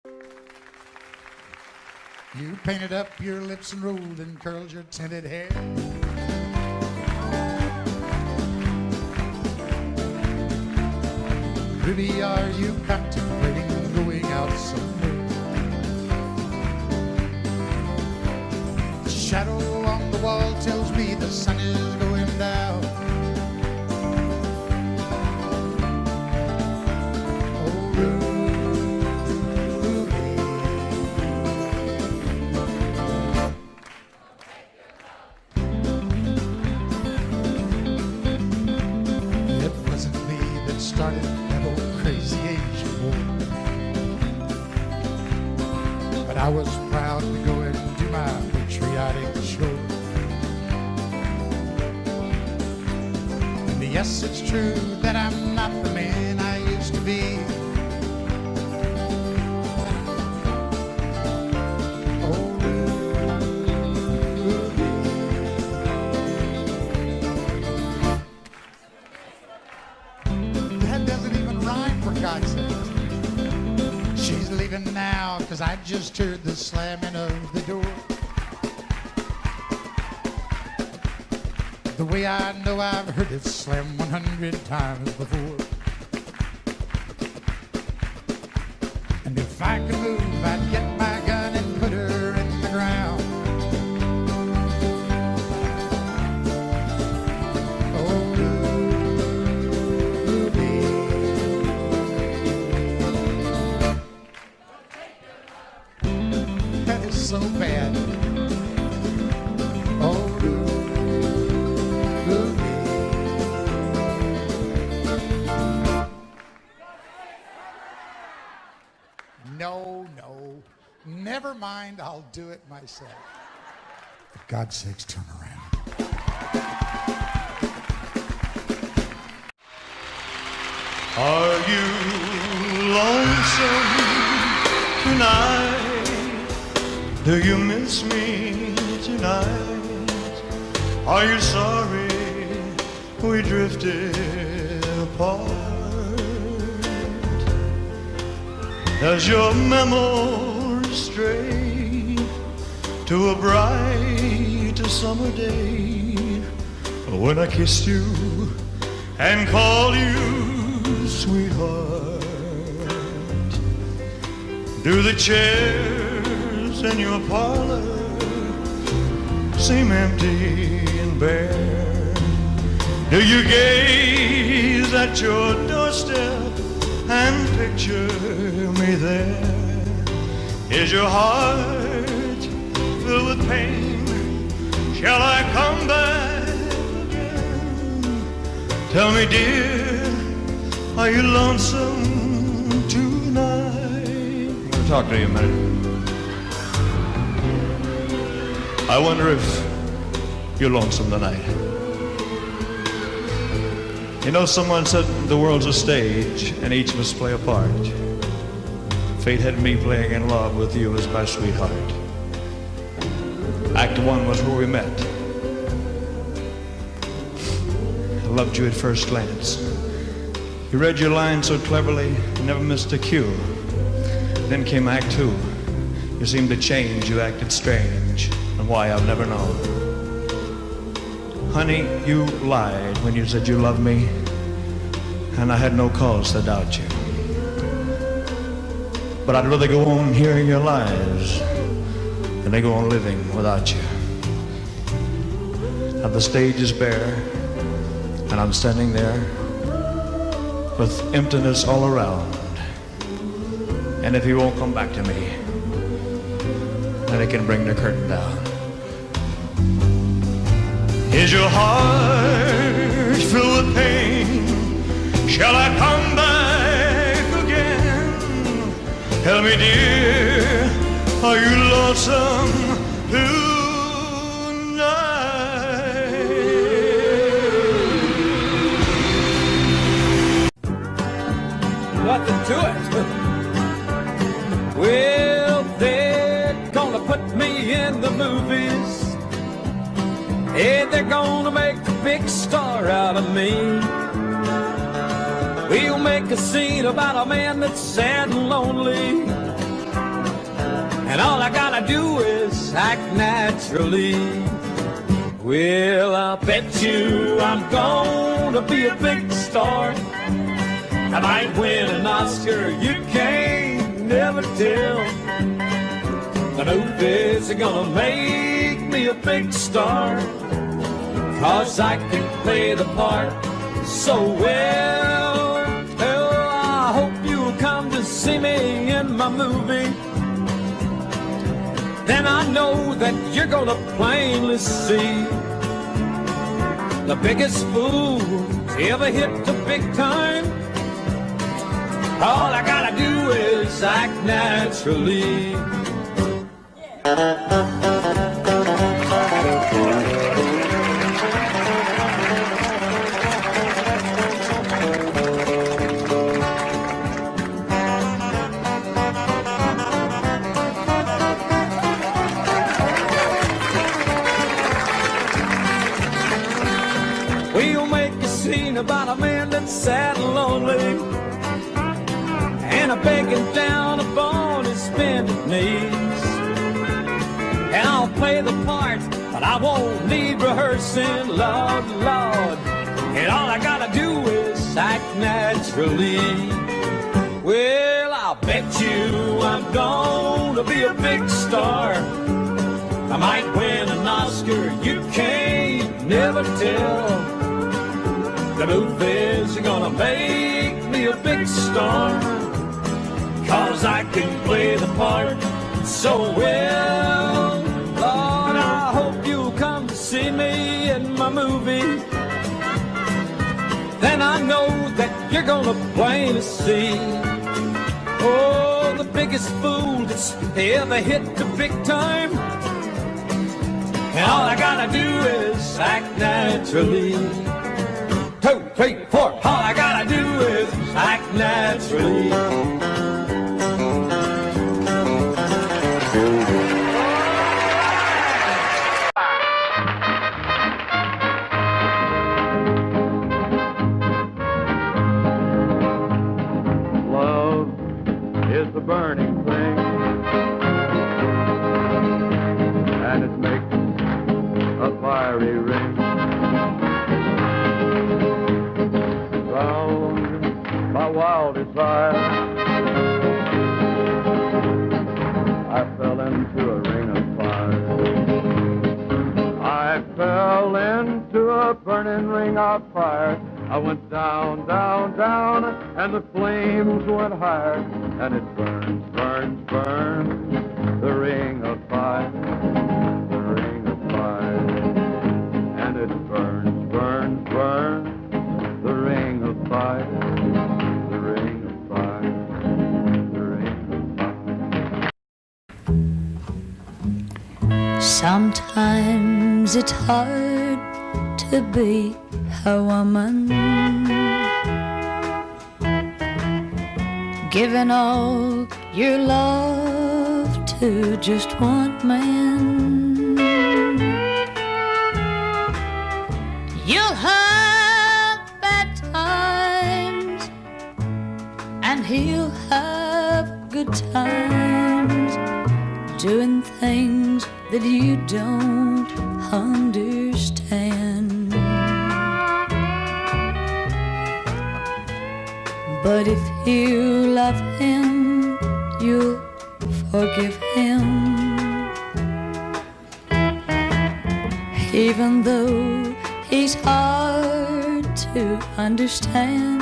You painted up your lips and rolled and curled your tinted hair. Ruby, are you contemplating going out somewhere? The shadow on the wall tells me the sun is going down. Oh, Ruby. It wasn't me that started crazy Asian war, but I was proud to go and do my patriotic chore. And yes, it's true that I'm not the man I used to be. Oh, Ruby. That doesn't even rhyme, for God's sake. She's leaving now, 'cause I just heard the slamming of the door. The way I know I've heard it slam 100 times before. And if I could move, I'd get my gun and put her in the ground. Oh, Ruby. That is so bad. Oh, Ruby. No, never mind, I'll do it myself. For God's sakes, turn around. Are you lonesome tonight? Do you miss me tonight? Are you sorry we drifted apart? Does your memory stray to a bright summer day when I kissed you and called you sweetheart? Do the chairs in your parlor seem empty and bare? Do you gaze at your doorstep and picture me there? Is your heart filled with pain? Shall I come back again? Tell me, dear, are you lonesome tonight? I'm gonna talk to you a minute. I wonder if you're lonesome tonight. You know, someone said the world's a stage and each must play a part. Fate had me playing in love with you as my sweetheart. Act one was where we met. I loved you at first glance. You read your lines so cleverly, you never missed a cue. Then came act two. You seemed to change, you acted strange, and why I've never known. Honey, you lied when you said you loved me, and I had no cause to doubt you. But I'd rather go on hearing your lies than they go on living without you. Now the stage is bare, and I'm standing there with emptiness all around. And if you won't come back to me, then I can bring the curtain down. Is your heart filled with pain? Shall I come back again? Tell me, dear, are you lonesome tonight? Nothing to it. Well, they're gonna put me in the movies. Hey, they're gonna make a big star out of me. We'll make a scene about a man that's sad and lonely. all I gotta do is act naturally. Well, I'll bet you I'm gonna be a big star. I might win an Oscar, you can't never tell. The movies are gonna make me a big star, 'cause I can play the part so well. Oh, I hope you'll come to see me in my movie. Then I know that you're gonna plainly see the biggest fool to ever hit the big time. All I gotta do is act naturally. We'll make a scene about a man that's sad and lonely, and a begging down upon his bended knees. And I'll play the part, but I won't need rehearsing, Lord, Lord. And all I gotta do is act naturally. Well, I'll bet you I'm gonna be a big star. I might win an Oscar, you can't never tell. The movies are gonna make me a big star, 'cause I can play the part so well. Lord, I hope you'll come to see me in my movie. Then I know that you're gonna plainly see, oh, the biggest fool that's ever hit the big time. And all I gotta do is act naturally. 2, 3, 4. All I gotta do is act naturally. Love is the burning thing, and it makes a fiery ring. My wild desire, I fell into a ring of fire. I fell into a burning ring of fire. I went down, down, down, and the flames went higher. And it burns, burns, burns, the ring of fire, the ring of fire. And it burns, burns, burns, the ring of fire. Sometimes it's hard to be a woman, giving all your love to just one man. You'll have bad times, and he'll have good times, doing things that you don't understand. But if you love him, you'll forgive him, even though he's hard to understand.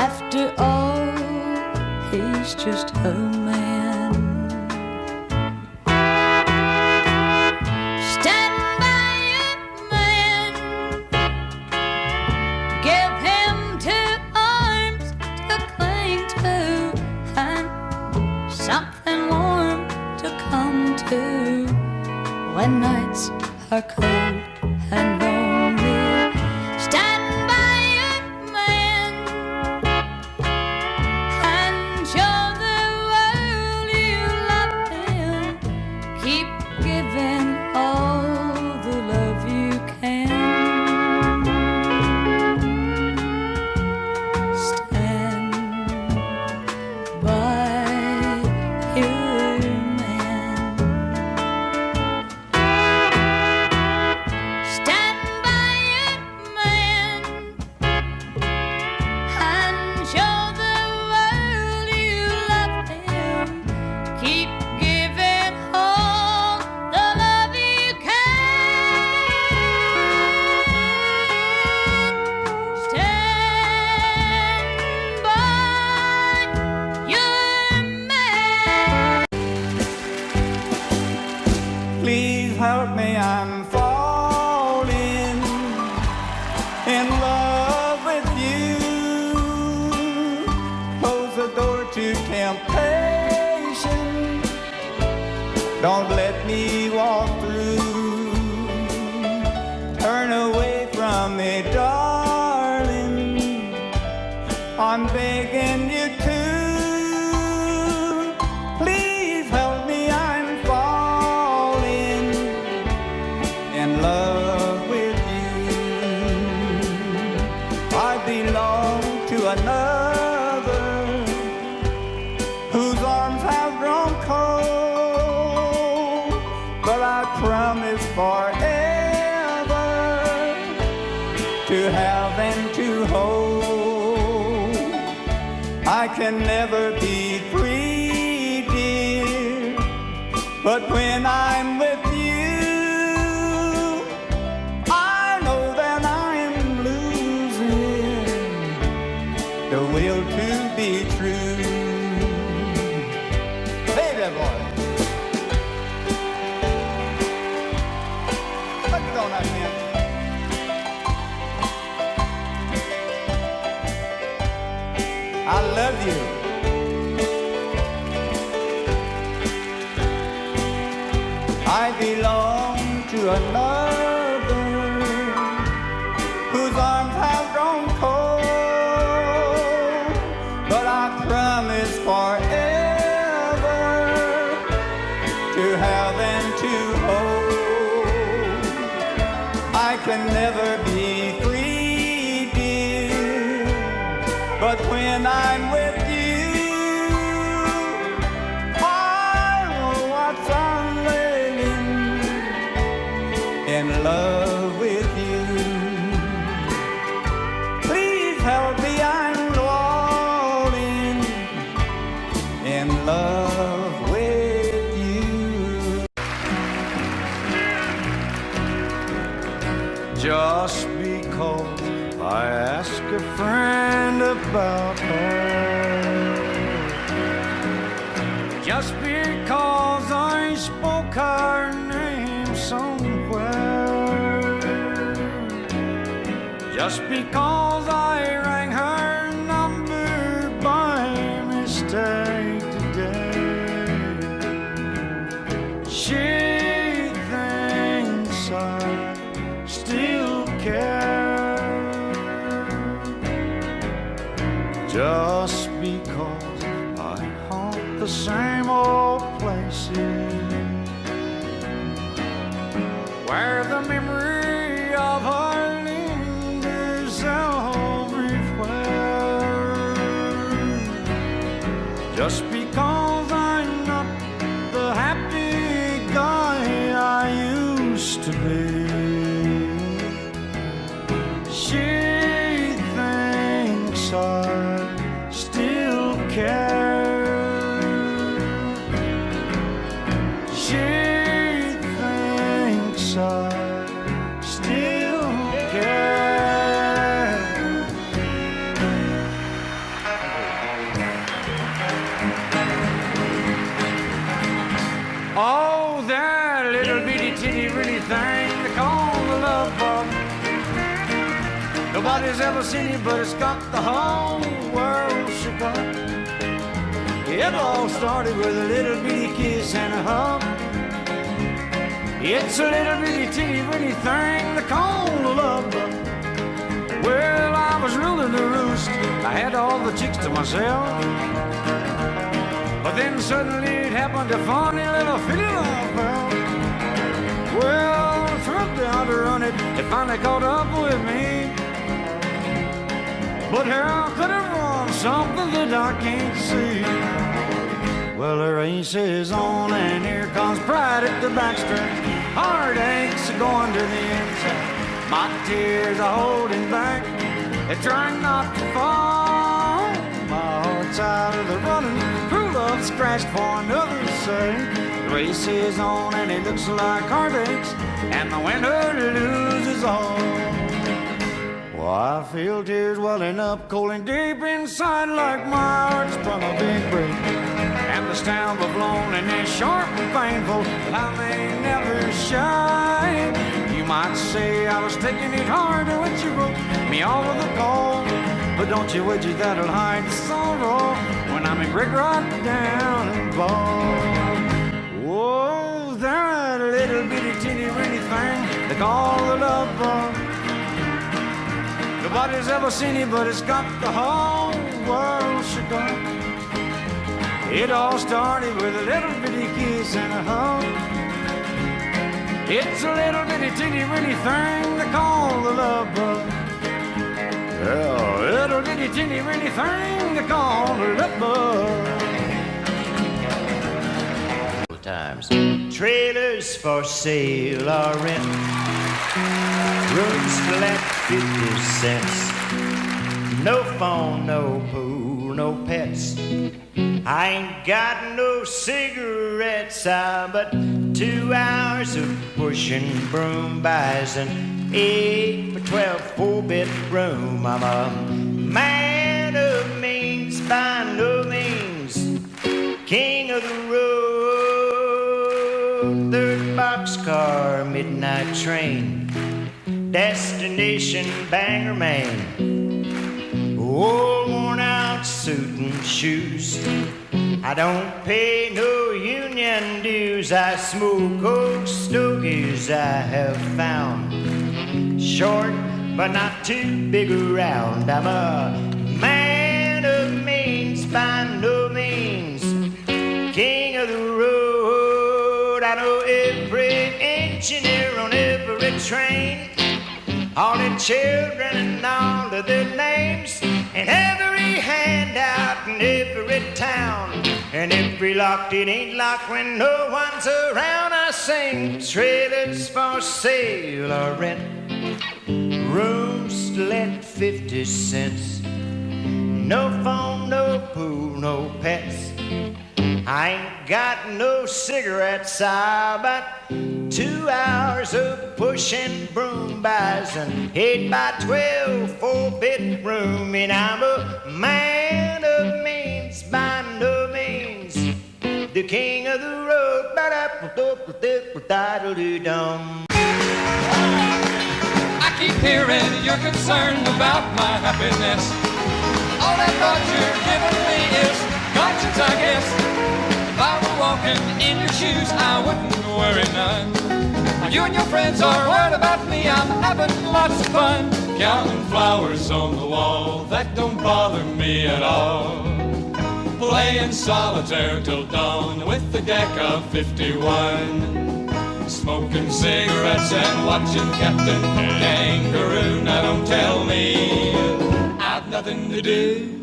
After all, he's just a man. Stand by your man, give him 2 arms to cling to, and something warm to come to when nights are cold and lonely. Stand by your man and show the world you love him. Keep giving all the love you can. Stand by your man. Please help me, I'm falling in love with you. Close the door to temptation. Don't let me walk through. Turn away from me, darling. I'm begging you to. Please help me, I'm falling in love with you. I belong to another whose arms have grown cold, but I promise forever to have and to hold. I can never be free, dear, but when I'm with you, I know that I'm losing the will to be true. Hey there, boy. Put it on that man. I love you. I belong to another whose arms have grown cold, but I promise forever to have and to hold. I can never be free, dear, but when I'm with you, I know what's unwilling in love with you. Please help me, I'm falling in love with you. Just because I ask a friend about her, just because I spoke her name somewhere, just because I rang her number by mistake today, she thinks I still care. Just because I haunt the same old places where the memory of her lingers everywhere. Just because I'm not the happy guy I used to be, she thinks I still care. She thinks I still care. Oh, that little bitty titty bitty thing they call the love bug. Nobody's ever seen it, but it's got the whole world shook up. It all started with a little bitty kiss and a hug. It's a little bitty teeny bitty thing they call a love bug. Well, I was ruling the roost. I had all the chicks to myself. But then suddenly it happened, a funny little feeling I felt. Well, I threw down to run it. It finally caught up with me. But how could it run something that I can't see? Well, the race is on, and here comes pride at the backstretch. Heartaches are going to the inside. My tears are holding back. They're trying not to fall. My heart's out of the running. True love scratched for another say. The race is on and it looks like heartaches, and the winner loses all. Well, I feel tears welling up cold and deep inside, like my heart's from a big break. And the stamp of loneliness sharp and painful that I may never shine. You might say I was taking it hard when you broke me over the coal, but don't you wish that'll hide the sorrow when I'm in brick right down and bald. Whoa, that little bitty teeny weeny thing they call the love bug. Nobody's ever seen it, but it's got the whole world shook up. It all started with a little bitty kiss and a hug. It's a little bitty teeny weeny thing they call the love bug. Yeah, a little bitty teeny weeny thing they call the love bug. Times. Trailers for sale or rent, rooms flat 50 cents. No phone, no pool, no pets. I ain't got no cigarettes, but 2 hours of pushing broom buys an 8 for 12 4-bedroom. I'm a man of means by no means, king of the road. Third boxcar, midnight train, destination Bangor, Maine. Old worn out suit and shoes. I don't pay no union dues. I smoke old stogies I have found, short but not too big around. I'm a man of means by no means, king of the road. I know every engineer on every train, all the children and all of their names, and every handout in every town, and every locked it ain't locked when no one's around. I sing trailers for sale or rent, rooms to let 50 cents. No phone, no pool, no pets. I ain't got no cigarettes, but 2 hours of pushing broom buys an 8 by 12 4-bedroom, and I'm a man of means by no means, the king of the road. I keep hearing you're concerned about my happiness. All that thought you're giving me is conscience, I guess. If I were walking in your shoes, I wouldn't worry none. You and your friends are worried about me. I'm having lots of fun, counting flowers on the wall. That don't bother me at all. Playing solitaire till dawn with the deck of 51. Smoking cigarettes and watching Captain Kangaroo. Now don't tell me I've nothing to do.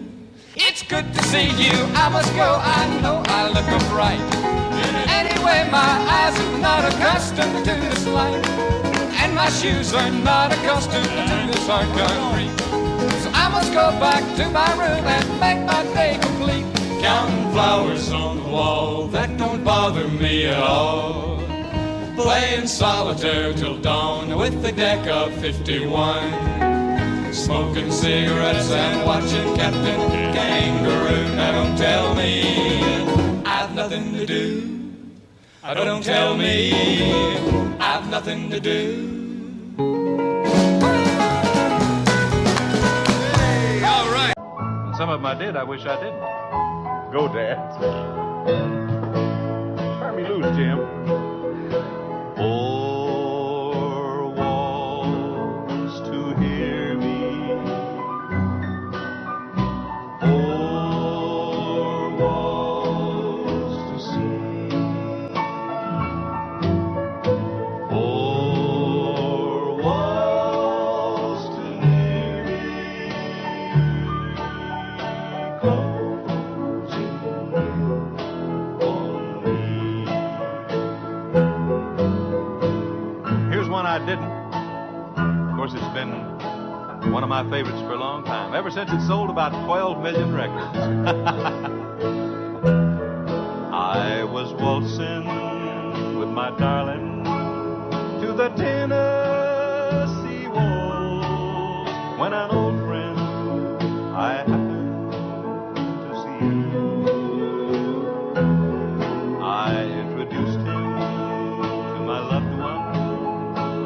It's good to see you, I must go, I know I look upright. Anyway, my eyes are not accustomed to this light, and my shoes are not accustomed to this hard concrete. So I must go back to my room and make my day complete. Counting flowers on the wall, that don't bother me at all. Playing solitaire till dawn with the deck of 51. Smoking cigarettes and watching Captain Kangaroo. Now don't tell me I've nothing to do. Don't tell me I've nothing to do. Hey, all right. And some of them I did, I wish I didn't. Go, Dad. Turn me loose, Jim. Four walls to hear me. Four walls to see. Four walls to hear me. Closing on me. Here's one I didn't. Of course, it's been one of my favorites for a long time, ever since it sold about 12 million records. I was waltzing with my darling to the Tennessee waltz when an old friend I happened to see, I introduced him to my loved one,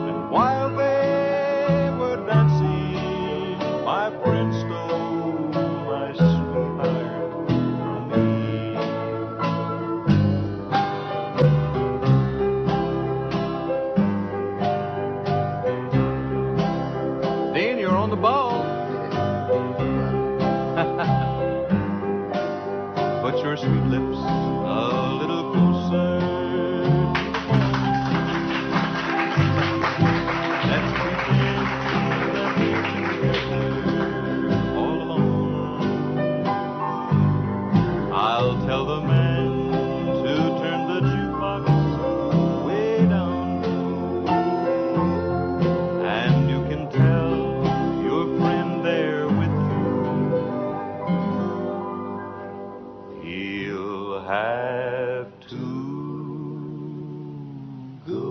and while they were dancing, my friend stole my sweetheart from me. Dean, you're on the ball. Put your sweet lips a little closer. Let's pretend that we're together all alone. I'll tell the man to turn the jukebox way down low, and you can tell your friend there with you he'll have to go.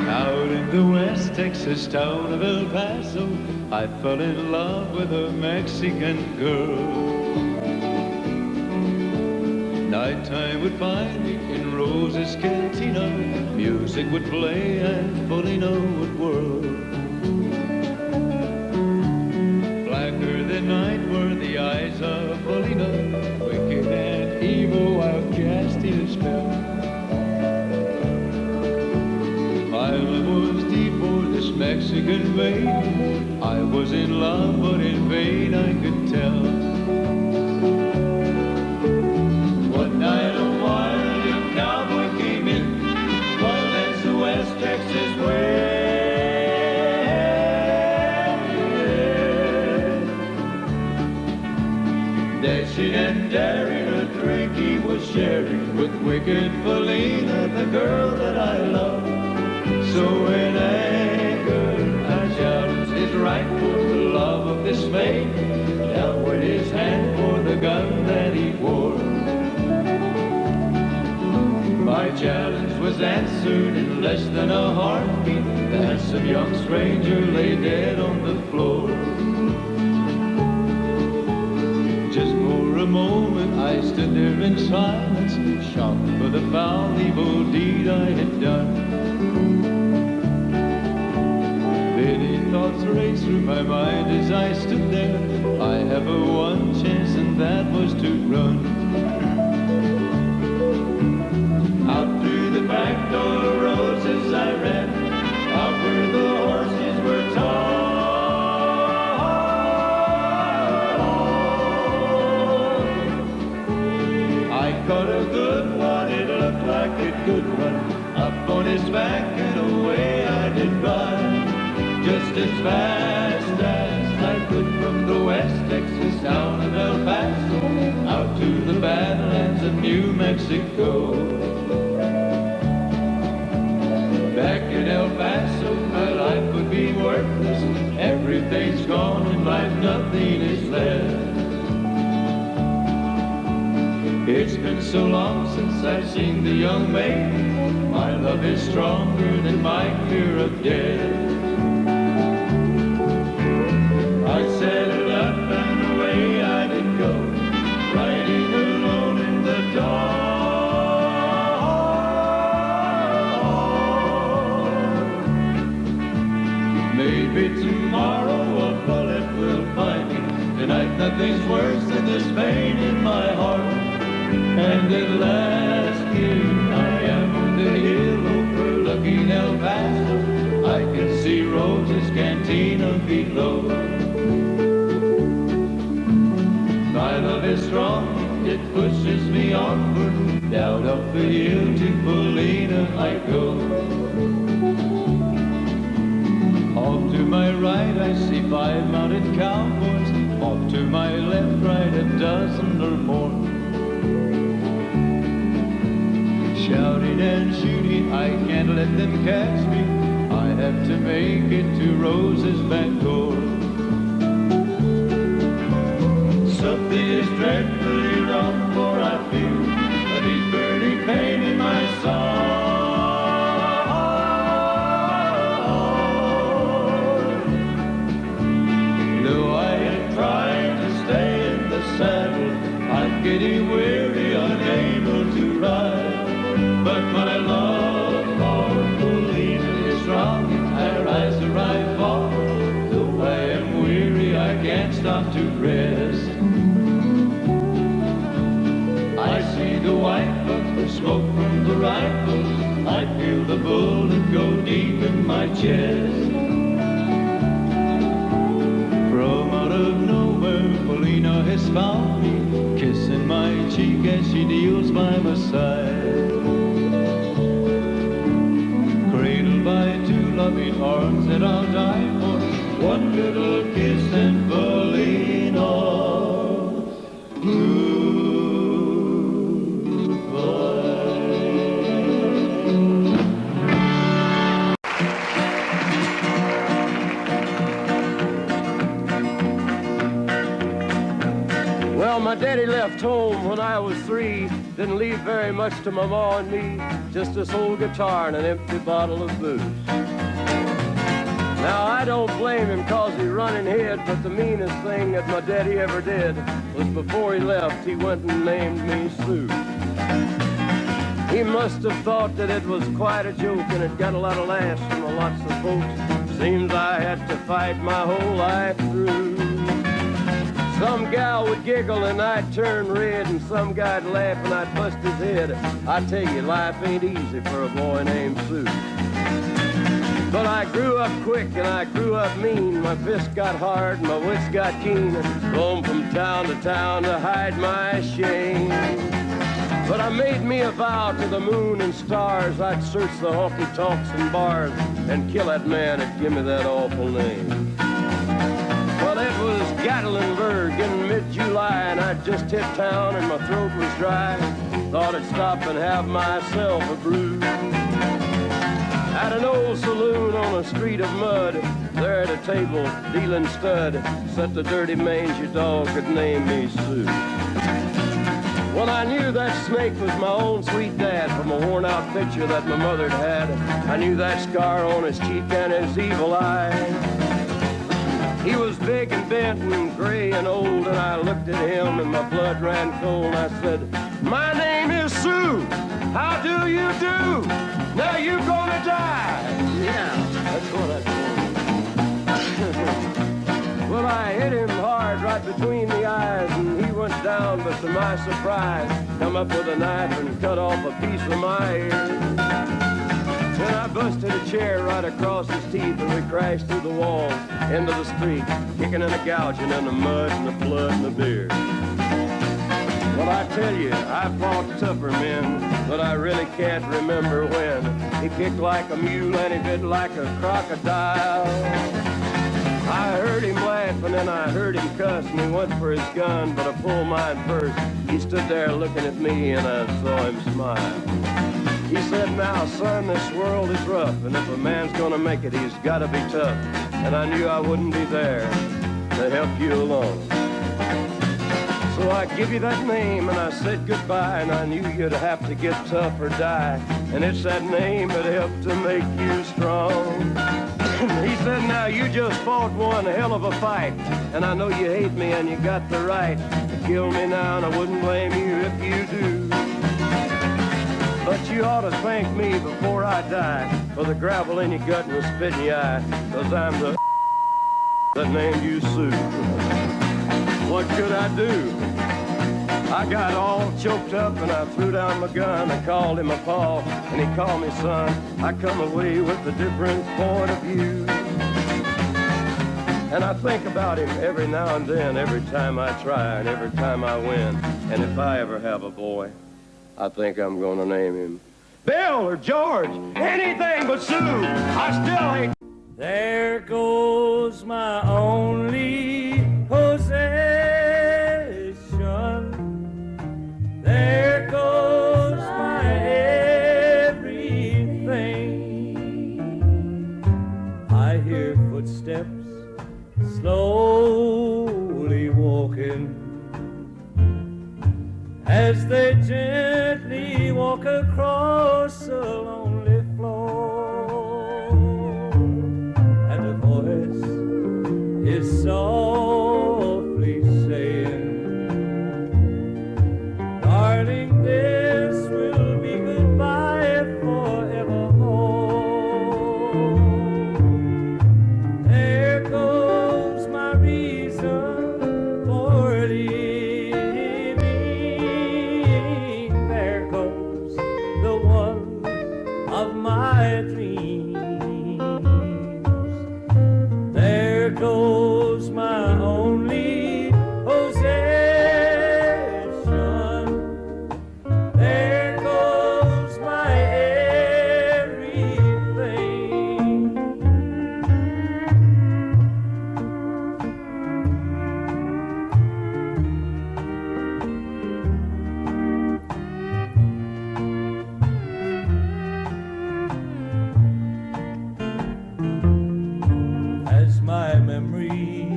Out in the West Texas town of El Paso, I fell in love with a Mexican girl. Nighttime would find me in Rose's Cantina. Music would play and Polino would whirl. Blacker than night were the eyes of Polino, wicked and evil while casting a spell. My love was deep for this Mexican maid. I was in love, but in vain I could tell. One night a wild young cowboy came in, wild as the West Texas wind. Dashing and daring, a drink he was sharing with wicked Felina, the girl that I love. So in anger I challenged his right for the love of this maid. Down went his hand for the gun that he wore. My challenge was answered in less than a heartbeat. The handsome young stranger lay dead on the floor. Just for a moment I stood there in silence, shocked for the foul evil deed I had done. Many thoughts raced through my mind as I stood there. I have a one chance and that was to run. Out through the back door of Roses I ran, out where the horses were tied. I caught a good one, it looked like it could run. Up on his back and away I did run. Just as fast as I could from the West Texas town of El Paso out to the Badlands of New Mexico. Back in El Paso, my life would be worthless. Everything's gone in life, nothing is left. It's been so long since I've seen the young maid. My love is stronger than my fear of death. I set it up and away I did go, riding alone in the dark. Maybe tomorrow a bullet will find me. Tonight nothing's worse than this pain in my heart. And at last here I am on the hill overlooking El Paso. I can see Rose's Cantina below. My love is strong, it pushes me onward. Down up the hill to Polina I go. Off to my right I see 5 mounted cowboys. Off to my left, right, a dozen or more. Shouting and shooting, I can't let them catch me. I have to make it to Rose's back door. Some This is dreadfully wrong, for I feel a deep burning pain in my soul. Though I am trying to stay in the saddle, I'm getting weary, unable to ride. But my love for Polina is strong. I rise or I fall. Though I am weary, I can't stop to rest. I see the white of the smoke from the rifle. I feel the bullet go deep in my chest. From out of nowhere, Polina has found me, kissing my cheek as she kneels by my side. Cradled by two loving arms that I'll die for, one little kiss and Polina. Well, my daddy left home when I was 3. Didn't leave very much to my ma and me. Just this old guitar and an empty bottle of booze. Now, I don't blame him 'cause he running hid, but the meanest thing that my daddy ever did was before he left, he went and named me Sue. He must have thought that it was quite a joke, and it got a lot of laughs from lots of folks. Seems I had to fight my whole life through. Some gal would giggle and I'd turn red, and some guy'd laugh and I'd bust his head. I tell you, life ain't easy for a boy named Sue. But I grew up quick and I grew up mean. My fists got hard and my wits got keen. Roamed from town to hide my shame. But I made me a vow to the moon and stars, I'd search the honky-tonks and bars and kill that man that give me that awful name. Well, it was Gatlinburg in mid-July, and I'd just hit town and my throat was dry. Thought I'd stop and have myself a brew. At an old saloon on a street of mud, there at a table, dealing stud, sat the dirty mangy dog that named me Sue. Well, I knew that snake was my own sweet dad from a worn-out picture that my mother'd had. I knew that scar on his cheek and his evil eye. He was big and bent and gray and old, and I looked at him and my blood ran cold. I said, "My name is Sue. How do you do? Now you gonna die." Yeah, that's what I told him. Well, I hit him hard right between the eyes, and he went down, but to my surprise, come up with a knife and cut off a piece of my ear. Then I busted a chair right across his teeth, and we crashed through the walls into the street, kicking and a gouging in the mud and the blood and the beer. Well, I tell you, I fought tougher men, but I really can't remember when. He kicked like a mule and he bit like a crocodile. I heard him laugh and then I heard him cuss, and he went for his gun, but I pulled mine first. He stood there looking at me and I saw him smile. He said, "Now, son, this world is rough, and if a man's gonna make it, he's gotta be tough." And I knew I wouldn't be there to help you along. So I give you that name and I said goodbye, and I knew you'd have to get tough or die. And it's that name that helped to make you strong. He said, "Now you just fought one hell of a fight, and I know you hate me and you got the right to kill me now, and I wouldn't blame you if you do. But you ought to thank me before I die for the gravel in your gut and the spit in your eye, 'cause I'm the that named you Sue." What could I do? I got all choked up and I threw down my gun. I called him a paw and he called me son. I come away with a different point of view. And I think about him every now and then, every time I try and every time I win. And if I ever have a boy, I think I'm gonna name him Bill or George, anything but Sue. I still ain't. There goes my only possession. There goes my everything. I hear footsteps slowly walking as they gently walk across a lonely floor, and a voice is softly saying, darling, this will be goodbye forevermore. There goes my reason for living. There goes the one of my dreams. There goes my only possession. There goes my everything. As my memory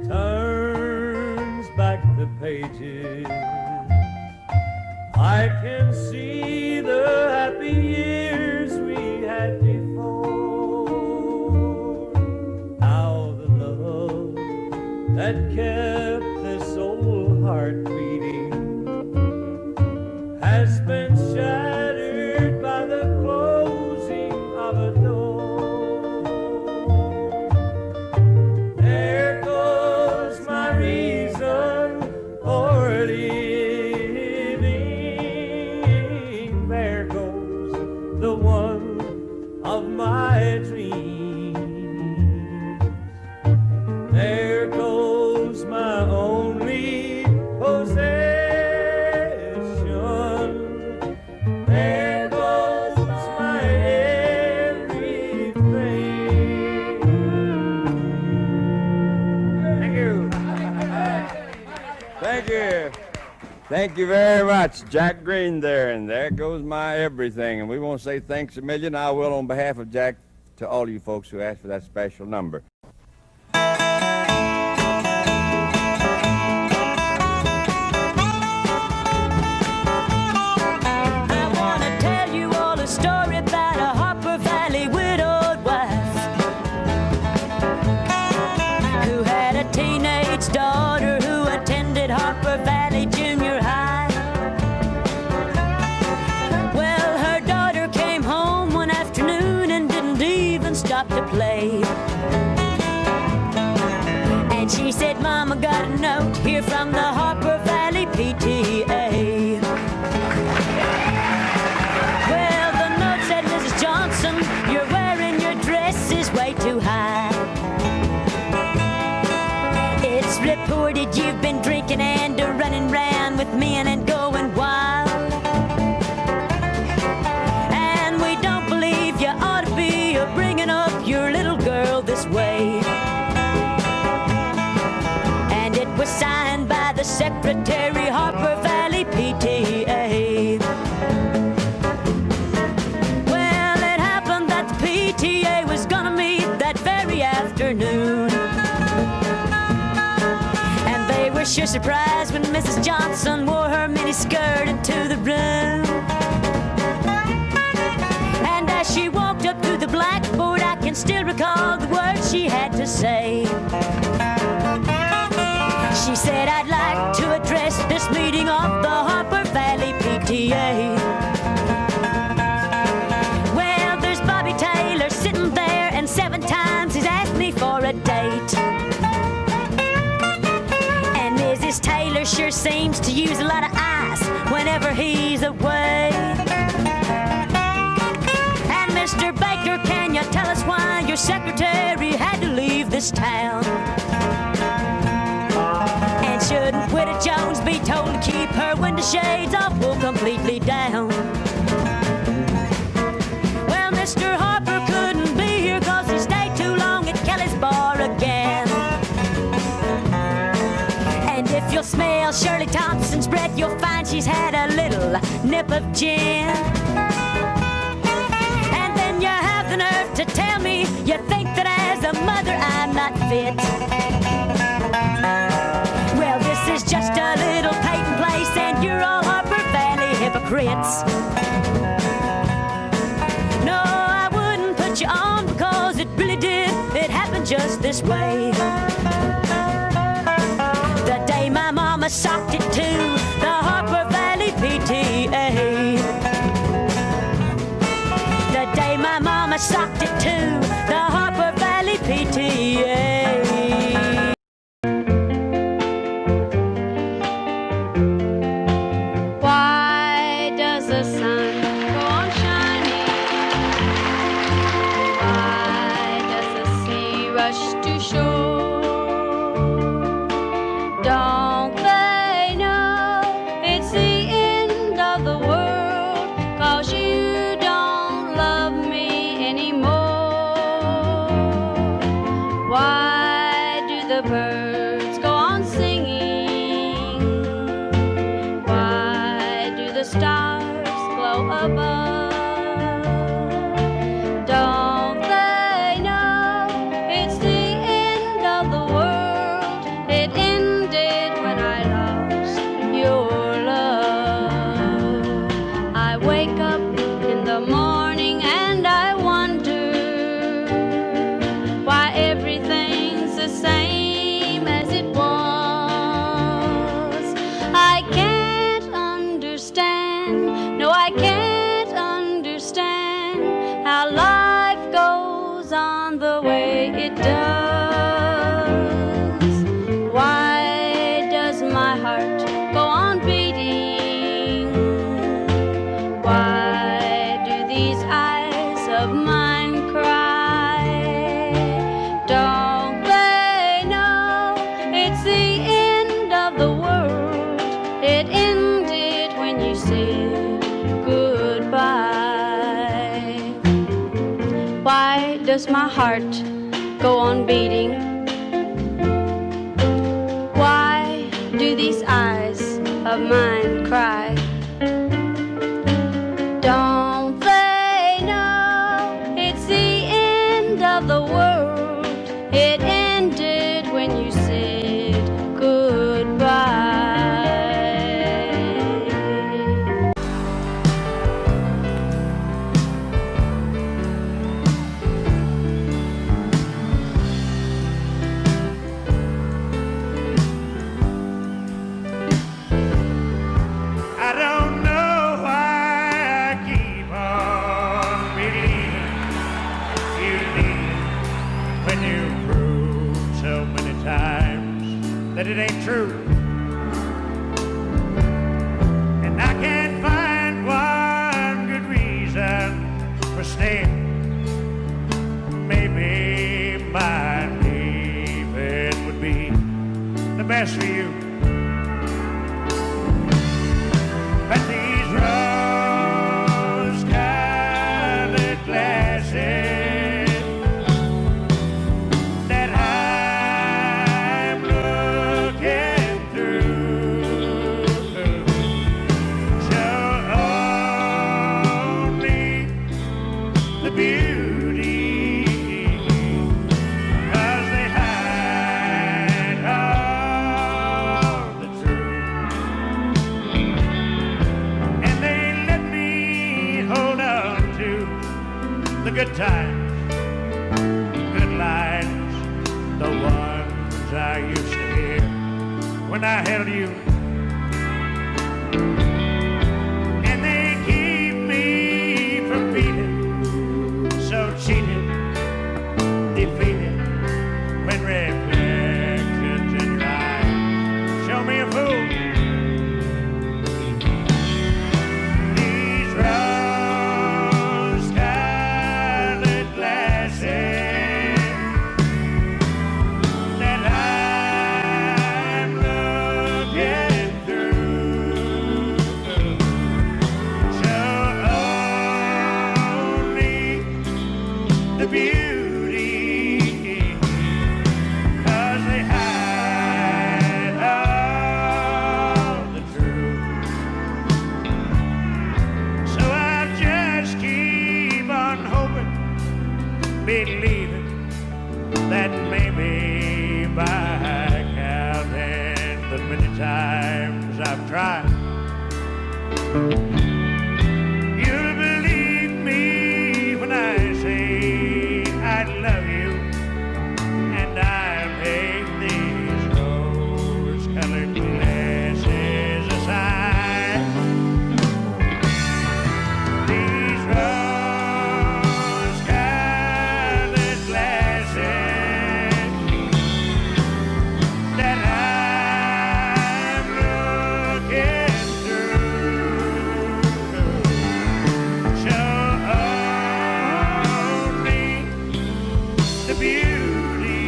turns back the pages, I can see the happy years we had before. How the love that kept this old heart beating has been shattered by the closing of a door. There goes my reason for living. There goes the one of my dreams. There goes my only possession. There goes my everything. Thank you. Thank you. Thank you very much, Jack Green there, and there goes my everything. And we want to say thanks a million. I will on behalf of Jack to all you folks who asked for that special number. I want to tell you all a story about a Harper Valley widowed wife who had a teenage daughter who attended Harper Valley Junior High. Well, her daughter came home one afternoon and didn't even stop to play. And she said, Mama, got a note here from the Harper Valley PTA. Well, the note said, Mrs. Johnson, you're wearing your dresses way too high. It's reported you've been drinking and running round with men and going wild. And we don't believe you ought to be bringing up your little girl this way. And it was signed by the Secretary, Harper Valley PTA. Well, it happened that the PTA was gonna meet that very afternoon. And they were sure surprised when Mrs. Johnson wore her miniskirt into the room. And as she walked up to the blackboard, I can still recall the words she had to say. She said, I'd like to address this meeting of the Harper Valley PTA. Well, there's Bobby Taylor sitting there, and 7 times he's asked me for a date. And Mrs. Taylor sure seems to use a lot of ice whenever he's away. And Mr. Baker, can you tell us why your secretary had to leave this town? And shouldn't Widow Jones be told to keep her window shades off or completely down? Well, Mr. Harper couldn't be here 'cause he stayed too long at Kelly's bar again. And if you'll smell Shirley Thompson's breath, you'll find she's had a little nip of gin. And then you have the nerve to tell me you think that as a mother I'm not fit. Well, this is just a little Peyton place, and you're all Harper Valley hypocrites. No, I wouldn't put you on because it really did. It happened just this way. The day my mama socked it to the Harper Valley PTA. The day my mama socked it to the Harper Valley PTA. Why does the sun go on shining? Why does the sea rush to shore? Don't they know it's the end of the world? 'Cause you don't love me anymore. Why do the birds go on singing? Why do the stars glow above? Don't they know it's the end of the world? It ended when I lost your love. I wake up in the morning and I wonder why everything's the same as it was. I can't understand, no, I can't understand how life goes on the way it does. Why does my heart go on beating? Why do these eyes of mine cry? Don't they know it's the end of the world? It ended when you said goodbye. Why does my heart go on beating? Why do these eyes of mine cry? Don't they know it's the end of the world? It ended when you said goodbye. I don't know why I keep on believing you need when you prove so many times that it ain't true. And I can't find one good reason for staying. Maybe my leaving would be the best for you. But these rose-colored glasses that I'm looking through show only the beauty, 'cause they hide all the truth. And they let me hold on to the good times, good lines, the ones I used to hear when I held you. And they keep me from feeling so cheated, defeated, when reflections in your eyes show me a fool. These rose-colored glasses that I'm looking through show only the beauty, 'cause they hide all the truth. So I'll just keep on hoping, believing that maybe by counting the many times I've tried, You'll believe me when I say I love you, and I'll take these rose-colored glasses aside. These rose-colored glasses that I'm looking through show only the beauty,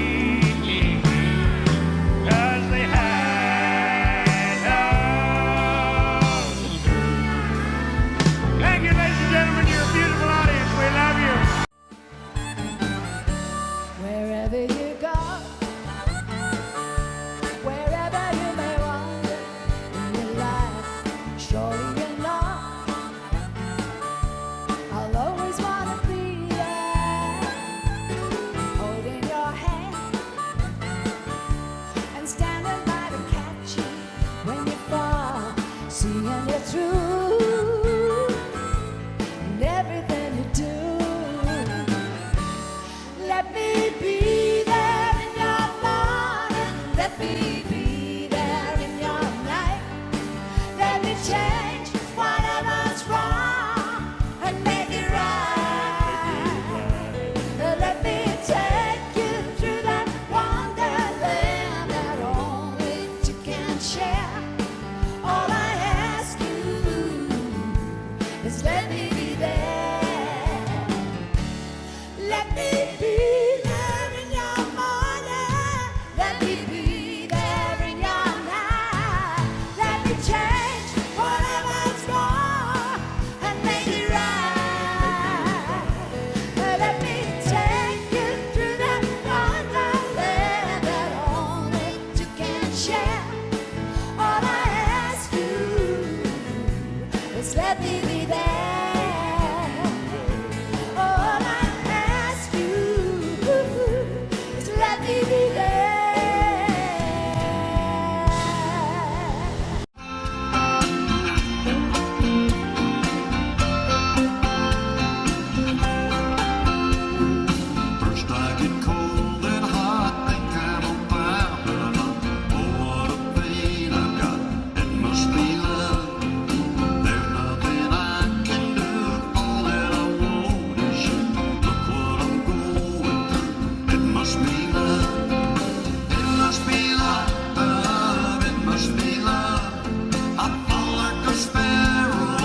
'cause they hide all the truth. Thank you, ladies and gentlemen. You're a beautiful audience. We love you. Wherever you go, wherever you may wander in your life, surely you know I'll always want to be there, holding your hand and standing by to catch you when you fall, seeing you through and everything you do. Let me be there in your morning. Let me be there in your night. Let me change whatever's wrong and make it right. Let me take you through that wonderland that only two can share. All I ask you is let me be there. Let me be there in your morning. Let me be there in your night. Let me change whatever's wrong and make it right. Let me take you through that wonderland that only two can share. All I ask you is let me be there. All I ask you is let me be there. First I get cold and hot, think I'm on fire, but oh, what a pain I've got. It must be love. There's nothing I can do. All that I want is you. Look what I'm going through. It must be love. It must be love. It must be love. I fall like a sparrow,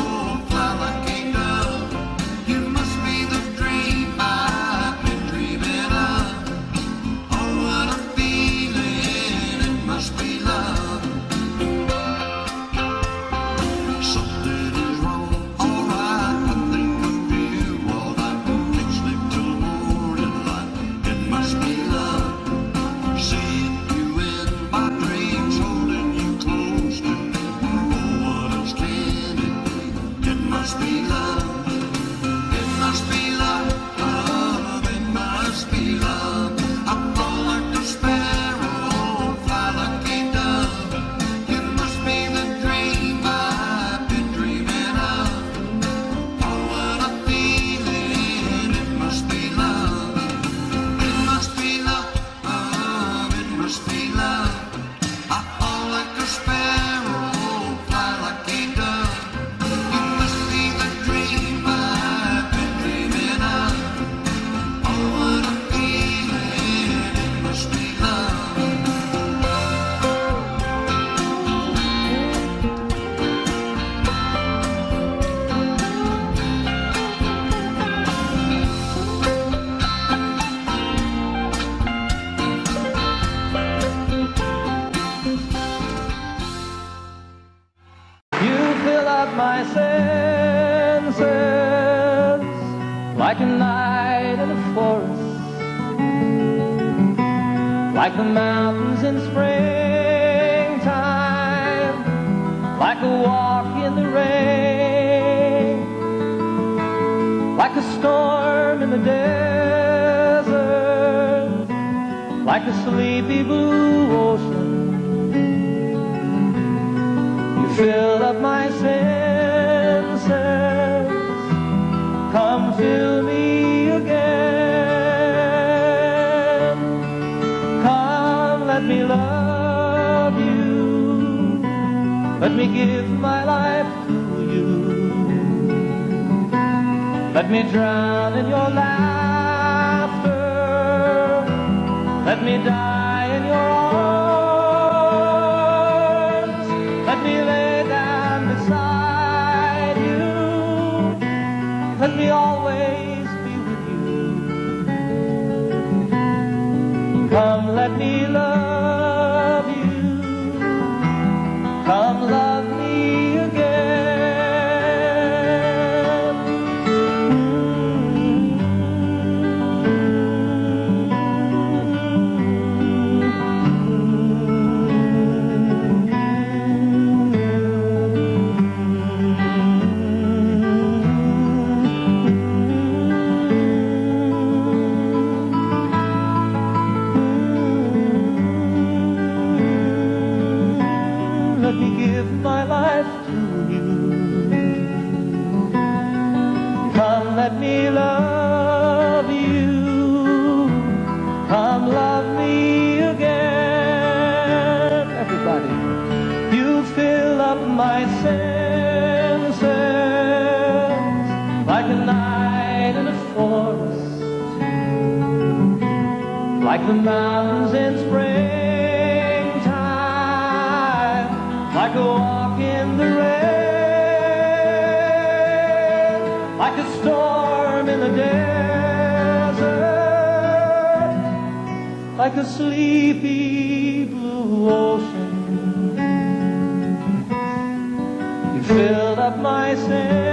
fly like a dove. You must be the dream I've been dreaming of. Oh, what a feeling, it must be love. Something is wrong, alright, I think of you all night. Can't sleep till morning light, it must be love. Seeing you in my dreams, holding you close to me. Oh, what else can it be? It must be love. It must be love, it must be love. I fall like a sparrow, fly like a dove. You must be the dream I've been dreaming of. Oh, what a feeling, it must be love. It must be love, it must be love. I fall like a sparrow, fly like a dove. You must be the dream I've been dreaming of. Oh, what a feeling, it must be love. You fill up my senses like a night in a forest, like the mountains in springtime, like a walk in the rain, like a storm in the desert, like a sleepy blue ocean. You fill up my senses give my life to you. Let me drown in your laughter. Let me die in your arms. Let me lay down beside you. Let me always be with you. Come, let me love you. Come, love me again. Let me give my life to you. Come, let me love you. Come, love me again. Everybody, you fill up my senses like a night in a forest, like the mountains in springtime, like a walk in the rain, like a storm in the desert, like a sleepy blue ocean. You filled up my senses